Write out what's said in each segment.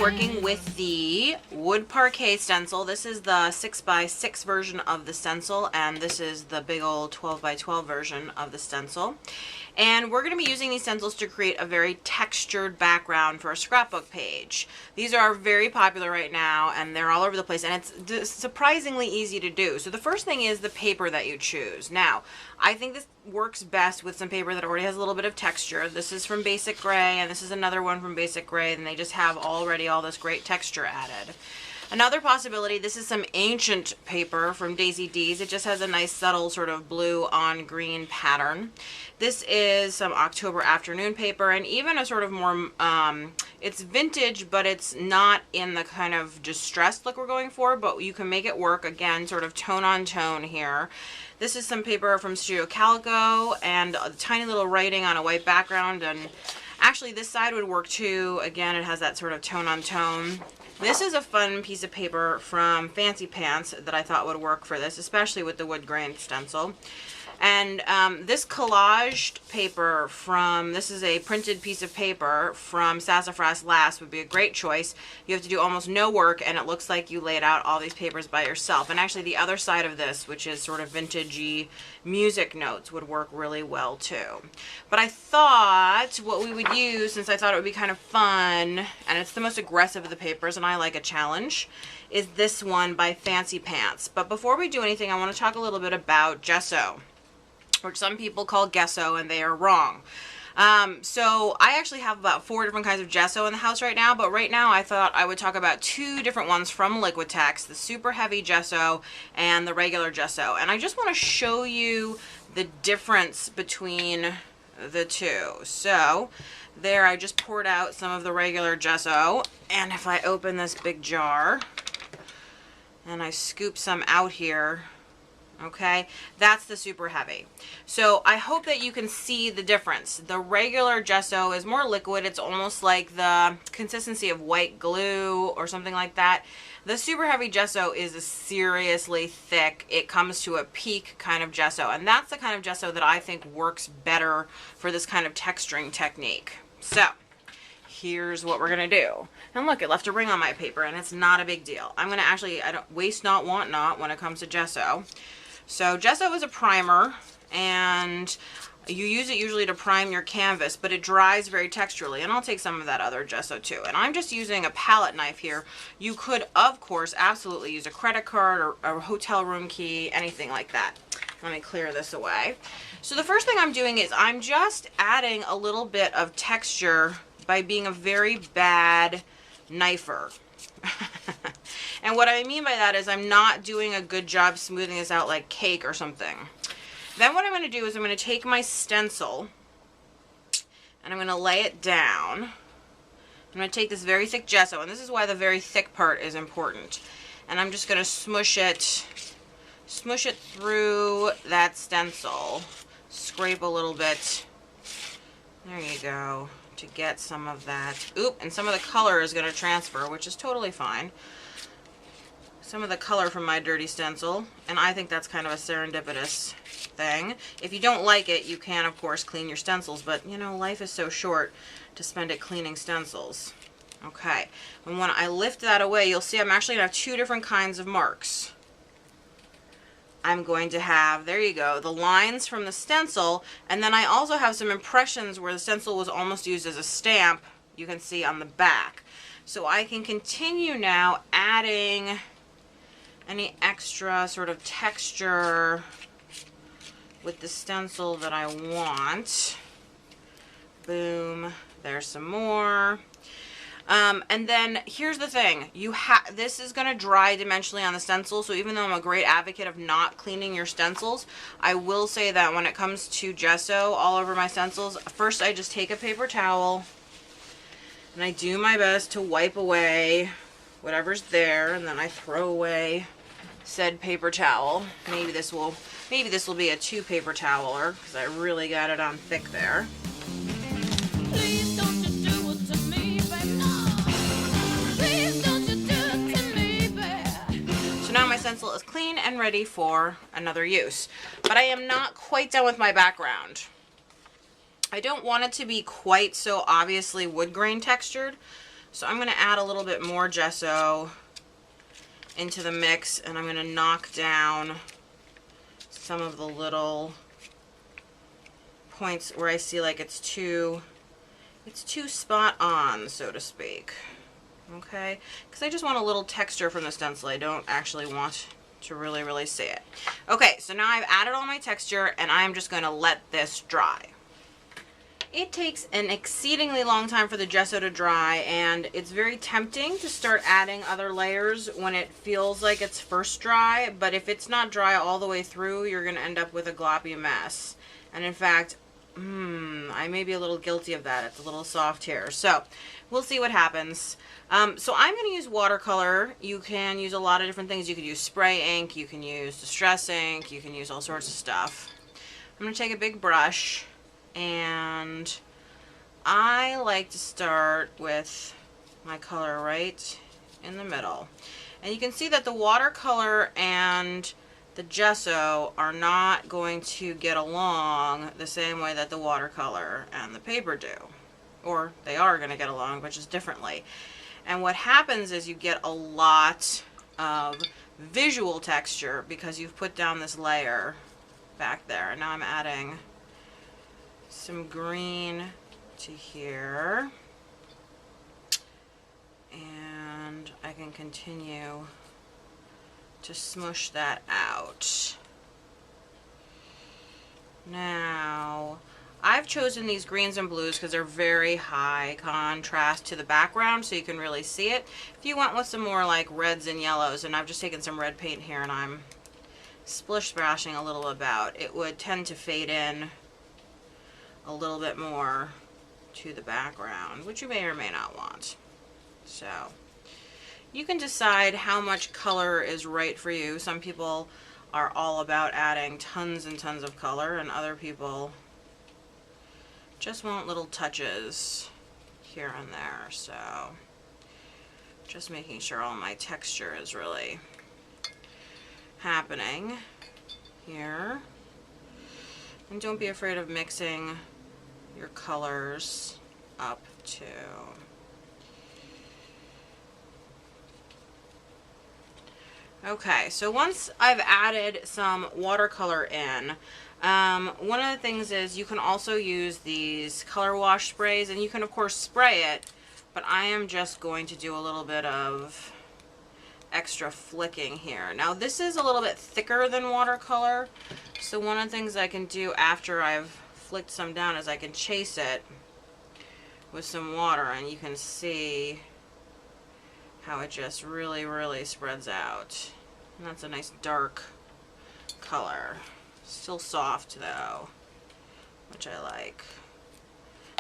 working with the Wood Parquet stencil. This is the 6x6 version of the stencil, and this is the big old 12x12 version of the stencil. And we're going to be using these stencils to create a very textured background for a scrapbook page. These are very popular right now, and they're all over the place, and it's surprisingly easy to do. So the first thing is the paper that you choose. Now, I think this works best with some paper that already has a little bit of texture. This is from Basic Gray, and this is another one from Basic Gray, and they just have already all this great texture added. Another possibility, this is some ancient paper from Daisy D's. It just has a nice subtle sort of blue on green pattern. This is some October afternoon paper, and even a sort of more, it's vintage, but it's not in the kind of distressed look we're going for, but you can make it work, again, sort of tone on tone here. This is some paper from Studio Calico, and a tiny little writing on a white background, and actually this side would work too. Again, it has that sort of tone on tone. This is a fun piece of paper from Fancy Pants that I thought would work for this, especially with the wood grain stencil. And this collaged paper from, this is a printed piece of paper from Sassafras Lass, would be a great choice. You have to do almost no work, and it looks like you laid out all these papers by yourself. And actually the other side of this, which is sort of vintagey music notes, would work really well too. But I thought what we would use, since I thought it would be kind of fun, and it's the most aggressive of the papers, and I like a challenge, is this one by Fancy Pants. But before we do anything, I want to talk a little bit about gesso, which some people call gesso, and they are wrong. So I actually have about 4 different kinds of gesso in the house right now, but right now I thought I would talk about 2 different ones from Liquitex, the super heavy gesso and the regular gesso. And I just want to show you the difference between the two. So there, I just poured out some of the regular gesso, and if I open this big jar and I scoop some out here, okay, that's the super heavy. So I hope that you can see the difference. The regular gesso is more liquid. It's almost like the consistency of white glue or something like that. The super heavy gesso is a seriously thick, it comes to a peak kind of gesso, and that's the kind of gesso that I think works better for this kind of texturing technique. So here's what we're gonna do. And look, it left a ring on my paper, and it's not a big deal. I'm gonna actually, I don't waste not, want not when it comes to gesso. So gesso is a primer, and you use it usually to prime your canvas, but it dries very texturally, and I'll take some of that other gesso too. And I'm just using a palette knife here. You could, of course, absolutely use a credit card or a hotel room key, anything like that. Let me clear this away. So the first thing I'm doing is I'm just adding a little bit of texture by being a very bad knifer. And what I mean by that is I'm not doing a good job smoothing this out like cake or something. Then what I'm going to do is I'm going to take my stencil and I'm going to lay it down. I'm going to take this very thick gesso, and this is why the very thick part is important. And I'm just going to smush it through that stencil. Scrape a little bit. There you go, to get some of that. Oop, and some of the color is going to transfer, which is totally fine. Some of the color from my dirty stencil, and I think that's kind of a serendipitous thing. If you don't like it, you can, of course, clean your stencils, but, you know, life is so short to spend it cleaning stencils. Okay, and when I lift that away, you'll see I'm actually going to have 2 different kinds of marks. I'm going to have, there you go, the lines from the stencil, and then I also have some impressions where the stencil was almost used as a stamp, you can see on the back. So I can continue now adding any extra sort of texture with the stencil that I want. Boom, there's some more. And then here's the thing, this is going to dry dimensionally on the stencil, so even though I'm a great advocate of not cleaning your stencils, I will say that when it comes to gesso all over my stencils, first I just take a paper towel and I do my best to wipe away whatever's there, and then I throw away said paper towel. Maybe this will be a 2 paper toweler because I really got it on thick there. Please don't you do it to me, baby. No. Please don't you do it to me, baby. So now my stencil is clean and ready for another use. But I am not quite done with my background. I don't want it to be quite so obviously wood grain textured. So I'm going to add a little bit more gesso into the mix, and I'm going to knock down some of the little points where I see like it's too spot on, so to speak. Okay, because I just want a little texture from the stencil. I don't actually want to really see it. Okay, so now I've added all my texture, and I'm just going to let this dry. It takes an exceedingly long time for the gesso to dry, and it's very tempting to start adding other layers when it feels like it's first dry, but if it's not dry all the way through, you're going to end up with a gloppy mess. And in fact, I may be a little guilty of that. It's a little soft here. So we'll see what happens. So I'm going to use watercolor. You can use a lot of different things. You could use spray ink. You can use distress ink. You can use all sorts of stuff. I'm going to take a big brush, and I like to start with my color right in the middle. And you can see that the watercolor and the gesso are not going to get along the same way that the watercolor and the paper do. Or they are going to get along, but just differently. And what happens is you get a lot of visual texture because you've put down this layer back there. And now I'm adding some green to here. And I can continue to smush that out. Now, I've chosen these greens and blues because they're very high contrast to the background, so you can really see it. If you went with some more like reds and yellows, and I've just taken some red paint here and I'm splish splashing a little about, it would tend to fade in a little bit more to the background, which you may or may not want. So you can decide how much color is right for you. Some people are all about adding tons and tons of color, and other people just want little touches here and there. So just making sure all my texture is really happening here. And don't be afraid of mixing your colors up too. Okay, so once I've added some watercolor in, one of the things is you can also use these color wash sprays, and you can of course spray it, but I am just going to do a little bit of extra flicking here. Now this is a little bit thicker than watercolor, so one of the things I can do after I've flicked some down is I can chase it with some water, and you can see how it just really spreads out. And that's a nice dark color. Still soft though, which I like.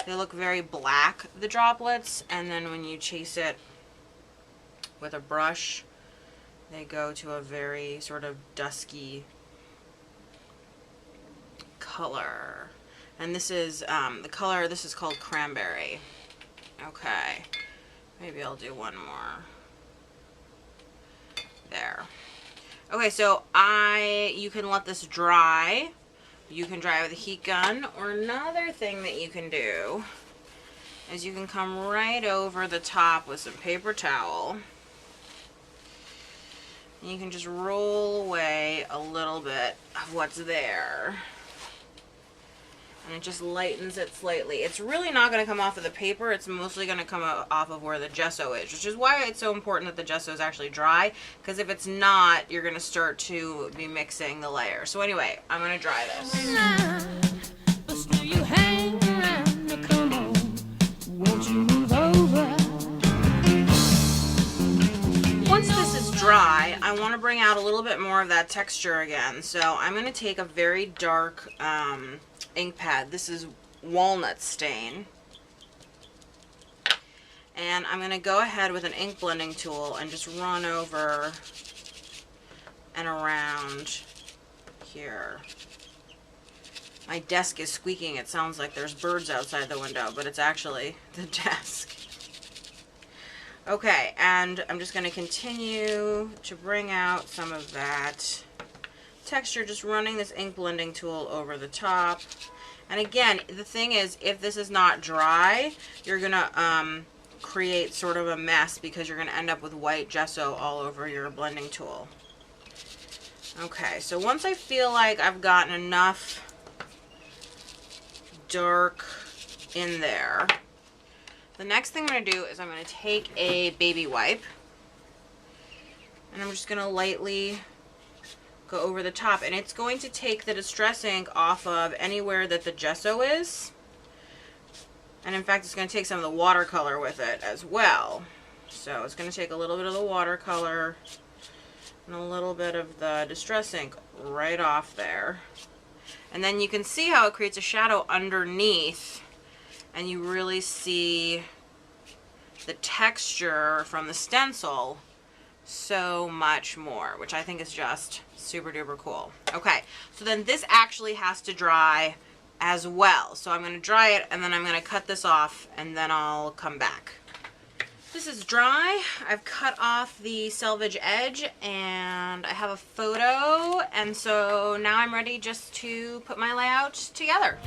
They look very black, the droplets, and then when you chase it with a brush, they go to a very sort of dusky color. And this is the color, this is called cranberry. Okay, maybe I'll do one more. There. Okay, so you can let this dry. You can dry with a heat gun, or another thing that you can do is you can come right over the top with some paper towel, and you can just roll away a little bit of what's there. And it just lightens it slightly. It's really not going to come off of the paper. It's mostly going to come off of where the gesso is, which is why it's so important that the gesso is actually dry, because if it's not, you're going to start to be mixing the layers. So anyway, I'm going to dry this. But still you hang around. Now come on, won't you move over? Once this is dry, I want to bring out a little bit more of that texture again. So I'm going to take a very dark ink pad. This is walnut stain, and I'm going to go ahead with an ink blending tool and just run over and around here. My desk is squeaking. It sounds like there's birds outside the window, but it's actually the desk. Okay, and I'm just going to continue to bring out some of that texture, just running this ink blending tool over the top. And again, the thing is, if this is not dry, you're gonna create sort of a mess because you're going to end up with white gesso all over your blending tool. Okay, so once I feel like I've gotten enough dark in there, the next thing I'm going to do is I'm going to take a baby wipe and I'm just going to lightly go over the top, and it's going to take the Distress ink off of anywhere that the gesso is, and in fact it's going to take some of the watercolor with it as well. So it's going to take a little bit of the watercolor and a little bit of the Distress ink right off there, and then you can see how it creates a shadow underneath, and you really see the texture from the stencil so much more, which I think is just super duper cool. Okay, so then this actually has to dry as well. So I'm going to dry it and then I'm going to cut this off and then I'll come back. This is dry. I've cut off the selvage edge and I have a photo, and so now I'm ready just to put my layout together.